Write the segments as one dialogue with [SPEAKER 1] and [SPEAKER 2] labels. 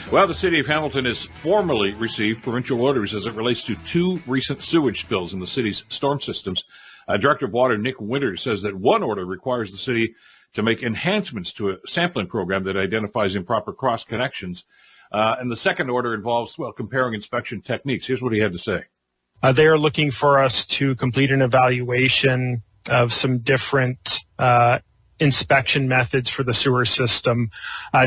[SPEAKER 1] Well, the city of Hamilton has formally received provincial orders as it relates to two recent sewage spills in the city's storm systems. Director of Water Nick Winters says that one order requires the city to make enhancements to a sampling program that identifies improper cross connections. And the second order involves, comparing inspection techniques. Here's what he had to say.
[SPEAKER 2] They are looking for us to complete an evaluation of some different inspection methods for the sewer system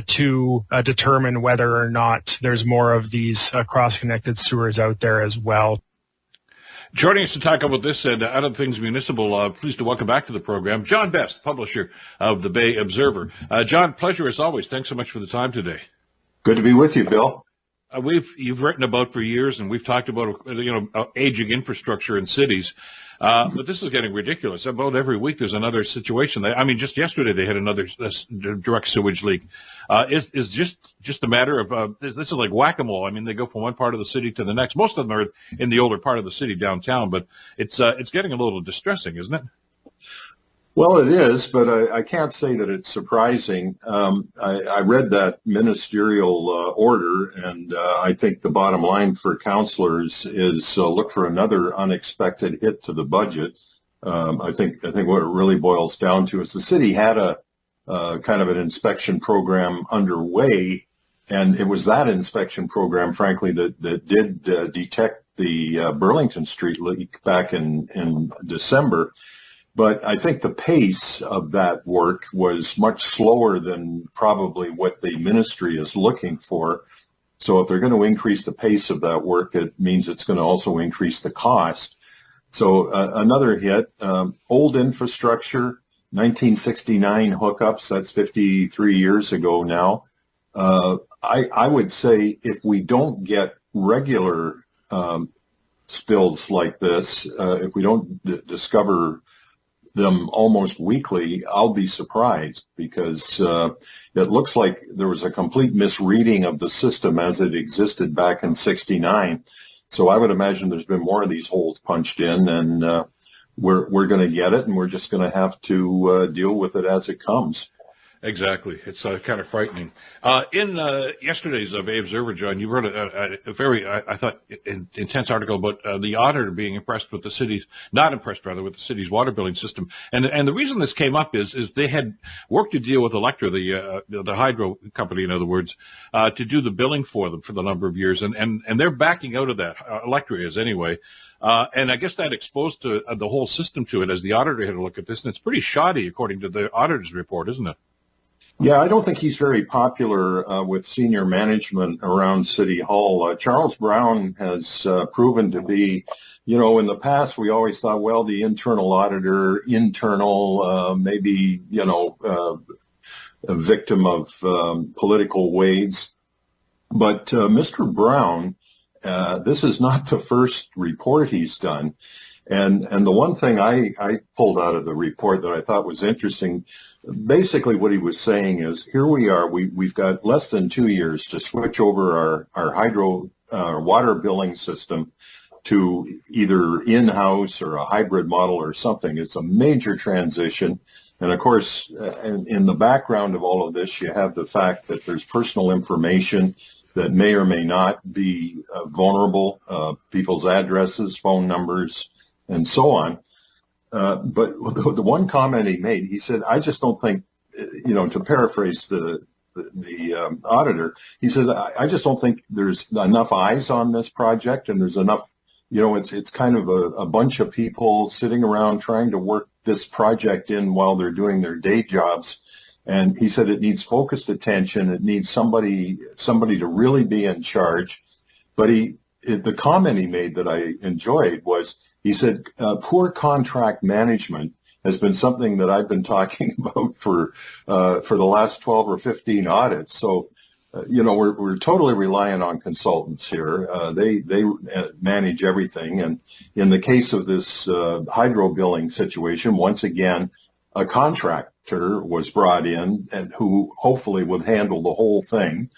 [SPEAKER 2] to determine whether or not there's more of these cross-connected sewers out there as well.
[SPEAKER 1] Joining us to talk about this and other things municipal, pleased to welcome back to the program, John Best, publisher of the Bay Observer. John, pleasure as always. Thanks so much for the time today.
[SPEAKER 3] Good to be with you, Bill.
[SPEAKER 1] You've written about for years, and we've talked about aging infrastructure in cities. But this is getting ridiculous. About every week there's another situation. Just yesterday they had another direct sewage leak. Is just a matter of this is like whack-a-mole. I mean, they go from one part of the city to the next. Most of them are in the older part of the city downtown, but it's getting a little distressing, isn't it?
[SPEAKER 3] Well, it is, but I can't say that it's surprising. I read that ministerial order, and I think the bottom line for councillors is look for another unexpected hit to the budget. I think what it really boils down to is the city had a kind of an inspection program underway, and it was that inspection program, frankly, that did detect the Burlington Street leak back in December. But I think the pace of that work was much slower than probably what the ministry is looking for. So if they're going to increase the pace of that work, it means it's going to also increase the cost. So another hit, old infrastructure, 1969 hookups, that's 53 years ago now. I would say if we don't get regular spills like this, if we don't discover them almost weekly, I'll be surprised, because it looks like there was a complete misreading of the system as it existed back in '69. So I would imagine there's been more of these holes punched in, and we're going to get it, and we're just going to have to deal with it as it comes.
[SPEAKER 1] Exactly. It's kind of frightening. In yesterday's Bay Observer, John, you wrote a very, I thought, intense article about the auditor being impressed with the city's, not impressed rather, with the city's water billing system. And the reason this came up is they had worked to deal with Electra, the hydro company, in other words, to do the billing for them for the number of years. And they're backing out of that. Electra is anyway. And I guess that exposed to the whole system to it as the auditor had a look at this. And it's pretty shoddy, according to the auditor's report, isn't it?
[SPEAKER 3] Yeah, I don't think he's very popular with senior management around City Hall. Charles Brown has proven to be, in the past we always thought, well, the internal auditor, maybe, a victim of political waves. But Mr. Brown, this is not the first report he's done. And the one thing I pulled out of the report that I thought was interesting, basically what he was saying is, here we are, we've got less than 2 years to switch over our hydro water billing system to either in-house or a hybrid model or something. It's a major transition. And of course, in the background of all of this, you have the fact that there's personal information that may or may not be vulnerable, people's addresses, phone numbers, and so on. But the one comment he made, he said, I just don't think, to paraphrase the auditor, he said, I just don't think there's enough eyes on this project, and there's enough, it's kind of a bunch of people sitting around trying to work this project in while they're doing their day jobs. And he said it needs focused attention. It needs somebody to really be in charge. But the comment he made that I enjoyed was, he said, poor contract management has been something that I've been talking about for the last 12 or 15 audits. So, we're totally reliant on consultants here. They manage everything. And in the case of this hydro billing situation, once again, a contractor was brought in and who hopefully would handle the whole thing.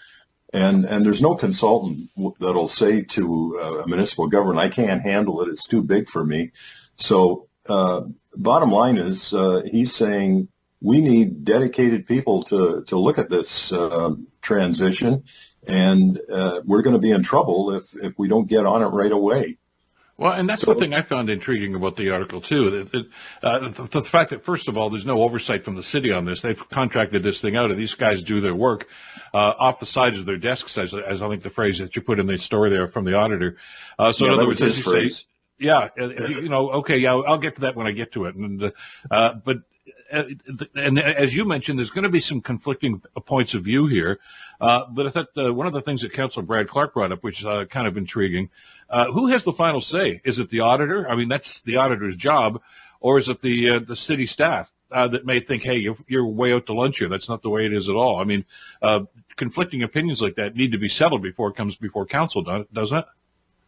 [SPEAKER 3] And there's no consultant that'll say to a municipal government, I can't handle it, it's too big for me. So bottom line is he's saying we need dedicated people to look at this transition and we're going to be in trouble if we don't get on it right away.
[SPEAKER 1] Well, and that's
[SPEAKER 3] So-
[SPEAKER 1] the thing I found intriguing about the article, too. The fact that, first of all, there's no oversight from the city on this. They've contracted this thing out, and these guys do their work off the sides of their desks, as I think the phrase that you put in the story there from the auditor. So
[SPEAKER 3] Yeah,
[SPEAKER 1] in other
[SPEAKER 3] that
[SPEAKER 1] words,
[SPEAKER 3] was
[SPEAKER 1] as
[SPEAKER 3] his
[SPEAKER 1] you
[SPEAKER 3] phrase.
[SPEAKER 1] say, yeah, okay, yeah, I'll get to that when I get to it. And as you mentioned, there's going to be some conflicting points of view here. But I thought one of the things that Councilor Brad Clark brought up, which is kind of intriguing, who has the final say? Is it the auditor? I mean, that's the auditor's job, or is it the city staff that may think, hey, you're way out to lunch here? That's not the way it is at all. I mean, conflicting opinions like that need to be settled before it comes before council, doesn't it?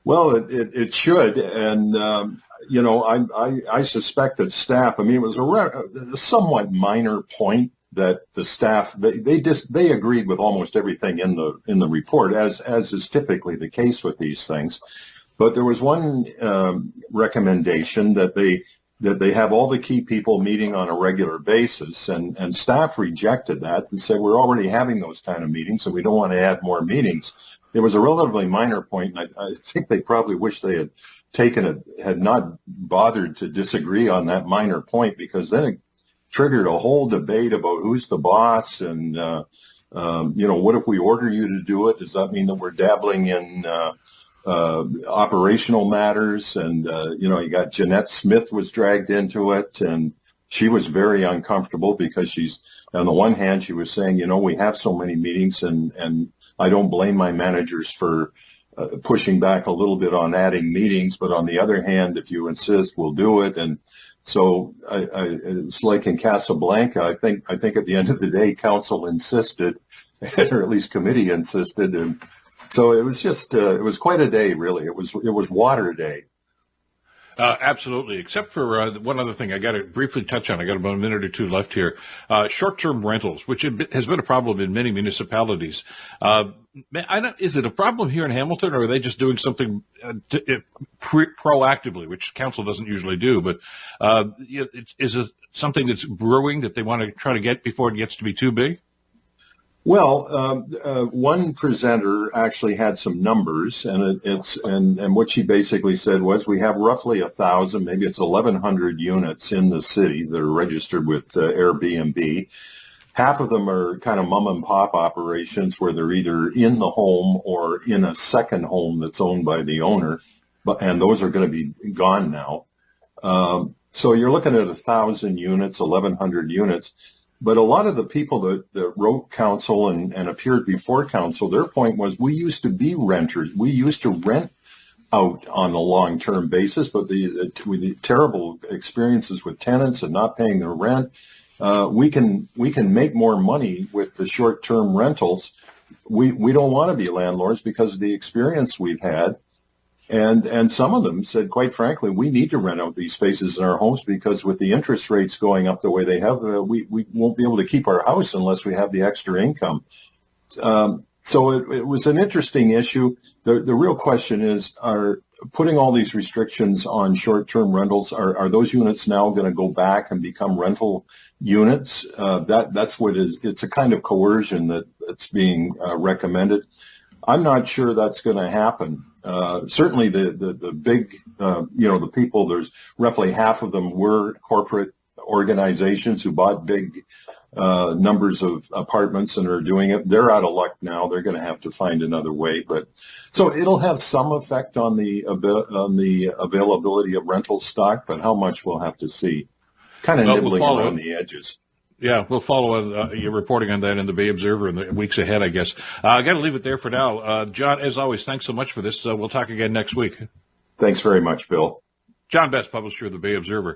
[SPEAKER 3] Well, it should, and I suspect that staff. I mean, it was a somewhat minor point that the staff they agreed with almost everything in the report, as is typically the case with these things. But there was one recommendation that they have all the key people meeting on a regular basis, and staff rejected that and said we're already having those kind of meetings, and we don't want to add more meetings. It was a relatively minor point, and I think they probably wish they had not bothered to disagree on that minor point, because then it triggered a whole debate about who's the boss and, what if we order you to do it? Does that mean that we're dabbling in operational matters? And, you got Jeanette Smith was dragged into it, and she was very uncomfortable because she's, on the one hand, she was saying, we have so many meetings, and I don't blame my managers for pushing back a little bit on adding meetings, but on the other hand, if you insist, we'll do it. And so it's like in Casablanca. I think at the end of the day, council insisted, or at least committee insisted, and so it was just it was quite a day, really. It was water day.
[SPEAKER 1] Absolutely, except for one other thing I got to briefly touch on. I got about a minute or two left here. Short-term rentals, which has been a problem in many municipalities. Is it a problem here in Hamilton, or are they just doing something proactively, which council doesn't usually do? But is it something that's brewing that they want to try to get before it gets to be too big?
[SPEAKER 3] Well, one presenter actually had some numbers, and and what she basically said was we have roughly 1,000, maybe it's 1,100 units in the city that are registered with Airbnb. Half of them are kind of mom and pop operations where they're either in the home or in a second home that's owned by the owner, and those are going to be gone now. So you're looking at 1,000 units, 1,100 units. But a lot of the people that wrote council and appeared before council, their point was we used to be renters. We used to rent out on a long-term basis, but with the terrible experiences with tenants and not paying their rent, we can make more money with the short-term rentals. We don't want to be landlords because of the experience we've had. And some of them said, quite frankly, we need to rent out these spaces in our homes because with the interest rates going up the way they have, we won't be able to keep our house unless we have the extra income. So it was an interesting issue. The real question is, are putting all these restrictions on short-term rentals, are those units now going to go back and become rental units? That's what it's a kind of coercion that's being recommended. I'm not sure that's going to happen. Certainly the big, the people, there's roughly half of them were corporate organizations who bought big numbers of apartments and are doing it. They're out of luck now. They're going to have to find another way. But so it'll have some effect on the availability of rental stock, but how much we'll have to see. Kind of nibbling around the edges.
[SPEAKER 1] Yeah, we'll follow your reporting on that in the Bay Observer in the weeks ahead, I guess. I got to leave it there for now. John, as always, thanks so much for this. We'll talk again next week.
[SPEAKER 3] Thanks very much, Bill.
[SPEAKER 1] John Best, publisher of the Bay Observer.